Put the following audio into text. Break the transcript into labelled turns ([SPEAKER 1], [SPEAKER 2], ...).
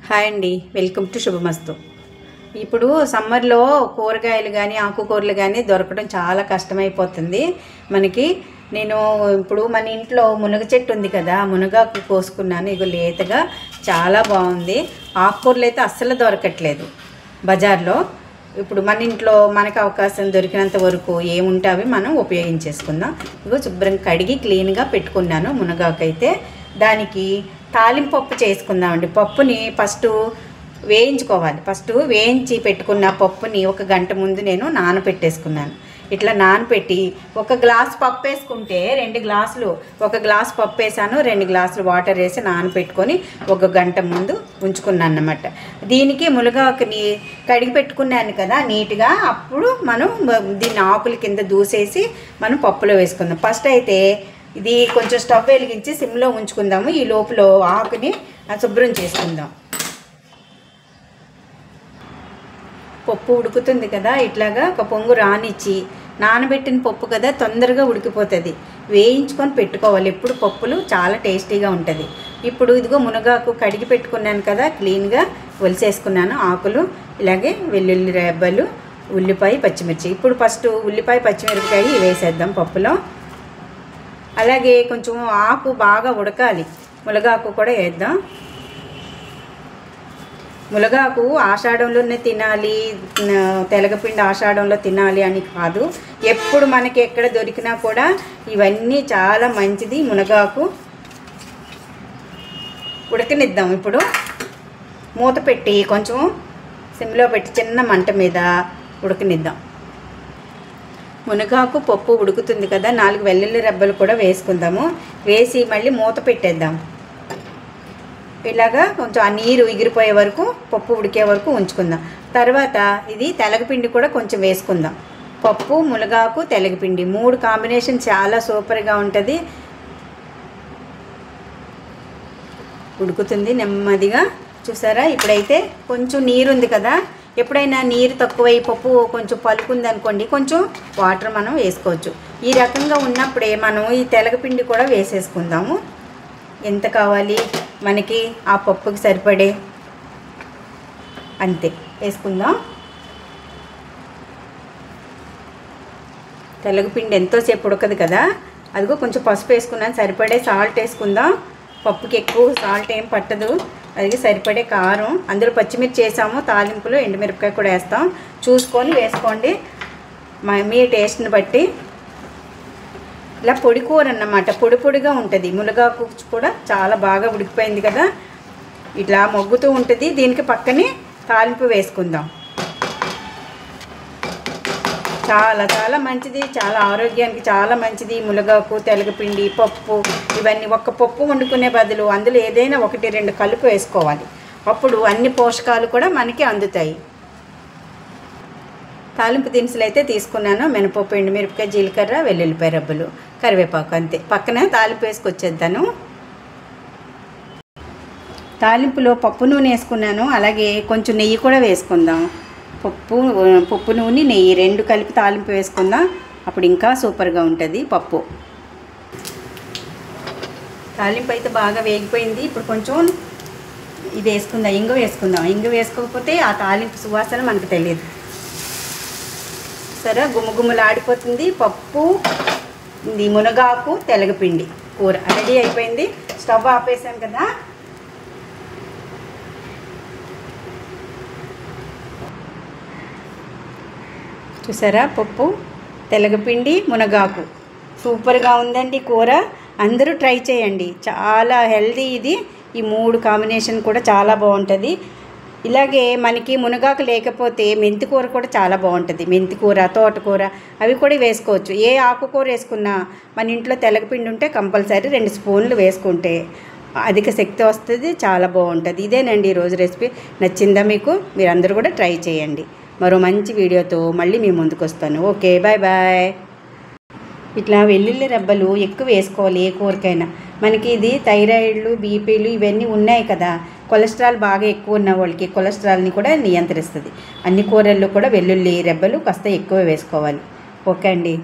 [SPEAKER 1] Hi అండి, welcome to శుభమస్తు. ఇప్పుడు సమ్మర్లో కూరగాయలు కానీ ఆకుకూరలు కానీ దొరకడం చాలా కష్టమైపోతుంది మనకి. నేను ఇప్పుడు మన ఇంట్లో మునగ చెట్టు ఉంది కదా, మునగాకు కోసుకున్నాను. ఇగో లేతగా చాలా బాగుంది. ఆకుకూరలు అయితే అస్సలు దొరకట్లేదు బజార్లో. ఇప్పుడు మన ఇంట్లో మనకు అవకాశం దొరికినంత వరకు ఏముంటే అవి మనం ఉపయోగించేసుకుందాం. ఇగో శుభ్రంగా కడిగి క్లీన్గా పెట్టుకున్నాను మునగాకు అయితే. దానికి తాలింపు పప్పు చేసుకుందామండి. పప్పుని ఫస్ట్ వేయించుకోవాలి. ఫస్ట్ వేయించి పెట్టుకున్న పప్పుని ఒక గంట ముందు నేను నానబెట్టేసుకున్నాను. ఇట్లా నానబెట్టి ఒక గ్లాస్ పప్పు వేసుకుంటే 2 గ్లాసులు, ఒక గ్లాస్ పప్పు వేసాను, 2 గ్లాసులు వాటర్ వేసి నానబెట్టుకొని ఒక గంట ముందు ఉంచుకున్నాను అన్నమాట. దీనికి మునగాకుని కడిగి పెట్టుకున్నాను కదా నీట్గా. అప్పుడు మనం దీన్ని ఆకుల కింద దూసేసి మనం పప్పులో వేసుకుందాం. ఫస్ట్ అయితే ఇది కొంచెం స్టవ్ వెలిగించి సిమ్లో ఉంచుకుందాము. ఈ లోపల ఆకుని శుభ్రం చేసుకుందాం. పప్పు ఉడుకుతుంది కదా, ఇట్లాగా ఒక పొంగు రానిచ్చి నానబెట్టిన పప్పు కదా తొందరగా ఉడికిపోతుంది. వేయించుకొని పెట్టుకోవాలి. ఎప్పుడు పప్పులు చాలా టేస్టీగా ఉంటుంది. ఇప్పుడు ఇదిగో మునగాకు కడిగి పెట్టుకున్నాను కదా, క్లీన్గా ఒలిసేసుకున్నాను. ఆకులు ఇలాగే వెల్లుల్లి రెబ్బలు, ఉల్లిపాయ, పచ్చిమిర్చి. ఇప్పుడు ఫస్ట్ ఉల్లిపాయ పచ్చిమిరపకాయ వేసేద్దాం పప్పులో. అలాగే కొంచెం ఆకు బాగా ఉడకాలి. మునగాకు కూడా వేద్దాం. మునగాకు ఆషాఢంలోనే తినాలి, తెలగపిండి ఆషాఢంలో తినాలి అని కాదు. ఎప్పుడు మనకి ఎక్కడ దొరికినా కూడా ఇవన్నీ చాలా మంచిది. మునగాకు ఉడకనిద్దాం. ఇప్పుడు మూత పెట్టి కొంచెం సిమ్లో పెట్టి చిన్న మంట మీద ఉడకనిద్దాం. మునగాకు పప్పు ఉడుకుతుంది కదా, 4 వెల్లుల్లి రెబ్బలు కూడా వేసుకుందాము. వేసి మళ్ళీ మూత పెట్టేద్దాం. ఇలాగా కొంచెం ఆ నీరు ఎగిరిపోయే వరకు, పప్పు ఉడికే వరకు ఉంచుకుందాం. తర్వాత ఇది తెలగపిండి కూడా కొంచెం వేసుకుందాం. పప్పు, మునగాకు, తెలగపిండి 3 కాంబినేషన్ చాలా సూపర్గా ఉంటుంది. ఉడుకుతుంది నెమ్మదిగా. చూసారా, ఇప్పుడైతే కొంచెం నీరు ఉంది కదా. ఎప్పుడైనా నీరు తక్కువై పప్పు కొంచెం పలుకుంది అనుకోండి, కొంచెం వాటర్ మనం వేసుకోవచ్చు. ఈ రకంగా ఉన్నప్పుడే మనం ఈ తెలగపిండి కూడా వేసేసుకుందాము. ఎంత కావాలి మనకి ఆ పప్పుకి సరిపడే అంతే వేసుకుందాం. తెలగపిండి ఎంతోసేపు ఉడకదు కదా. అదిగో కొంచెం పసుపు వేసుకున్నాను, సరిపడే సాల్ట్ వేసుకుందాం. పప్పుకి ఎక్కువ సాల్ట్ ఏం పట్టదు. అలాగే సరిపడే కారం, అందులో పచ్చిమిర్చి వేసాము, తాలింపులో ఎండుమిరపకాయ కూడా వేస్తాం. చూసుకొని వేసుకోండి మీ టేస్ట్ని బట్టి. ఇలా పొడి కూర అన్నమాట, పొడి పొడిగా ఉంటుంది. మునగాకు కూడా చాలా బాగా ఉడికిపోయింది కదా, ఇట్లా మొగ్గుతూ ఉంటుంది. దీనికి పక్కనే తాలింపు వేసుకుందాం. చాలా చాలా మంచిది, చాలా ఆరోగ్యానికి చాలా మంచిది. మునగాకు, తెలగపిండి, పప్పు ఇవన్నీ ఒక్క పప్పు వండుకునే బదులు అందులో ఏదైనా 1-2 కలుపు వేసుకోవాలి. అప్పుడు అన్ని పోషకాలు కూడా మనకి అందుతాయి. తాలింపు దినుసులు అయితే తీసుకున్నాను. మినపప్పు, ఎండుమిరపకాయ, జీలకర్ర, వెల్లుల్లిపాయ రబ్బలు, కరివేపాకు అంతే. పక్కన తాలింపు వేసుకొచ్చేద్దాను. తాలింపులో పప్పు నూనె వేసుకున్నాను. అలాగే కొంచెం నెయ్యి కూడా వేసుకుందాం. పప్పు నూనె, నెయ్యి 2 కలిపి తాలింపు వేసుకుందాం. అప్పుడు ఇంకా సూపర్గా ఉంటుంది పప్పు. తాలింపు అయితే బాగా వేగిపోయింది. ఇప్పుడు కొంచెం ఇది వేసుకుందాం, ఇంగు వేసుకుందాం. ఇంగు వేసుకోకపోతే ఆ తాలింపు సువాసన మనకు తెలియదు. సరే, గుమ్మగుమ్మలాడిపోతుంది. పప్పు, ఇది మునగాకు, తెలగపిండి కూర రెడీ అయిపోయింది. స్టవ్ ఆపేసాం కదా. చూసారా, పప్పు, తెలగపిండి, మునగాకు సూపర్గా ఉందండి కూర. అందరూ ట్రై చేయండి. చాలా హెల్దీ ఇది. ఈ 3 కాంబినేషన్ కూడా చాలా బాగుంటుంది. ఇలాగే మనకి మునగాకు లేకపోతే మెంతి కూర కూడా చాలా బాగుంటుంది. మెంతి కూర, తోటకూర అవి కూడా వేసుకోవచ్చు. ఏ ఆకుకూర వేసుకున్నా మన ఇంట్లో తెలగపిండి ఉంటే కంపల్సరీ 2 స్పూన్లు వేసుకుంటే అధిక శక్తి వస్తుంది. చాలా బాగుంటుంది. ఇదేనండి ఈరోజు రెసిపీ. నచ్చిందా మీకు? మీరందరూ కూడా ట్రై చేయండి. మరో మంచి వీడియోతో మళ్ళీ మీ ముందుకు వస్తాను. Okay, bye bye. ఇట్లా వెల్లుల్లి రెబ్బలు ఎక్కువ వేసుకోవాలి ఏ కూరకైనా. మనకి ఇది థైరాయిడ్లు, బీపీలు ఇవన్నీ ఉన్నాయి కదా. కొలెస్ట్రాల్ బాగా ఎక్కువ ఉన్న వాళ్ళకి కొలెస్ట్రాల్ని కూడా నియంత్రిస్తుంది. అన్ని కూరల్లో కూడా వెల్లుల్లి రెబ్బలు కాస్త ఎక్కువ వేసుకోవాలి. ఓకే అండి.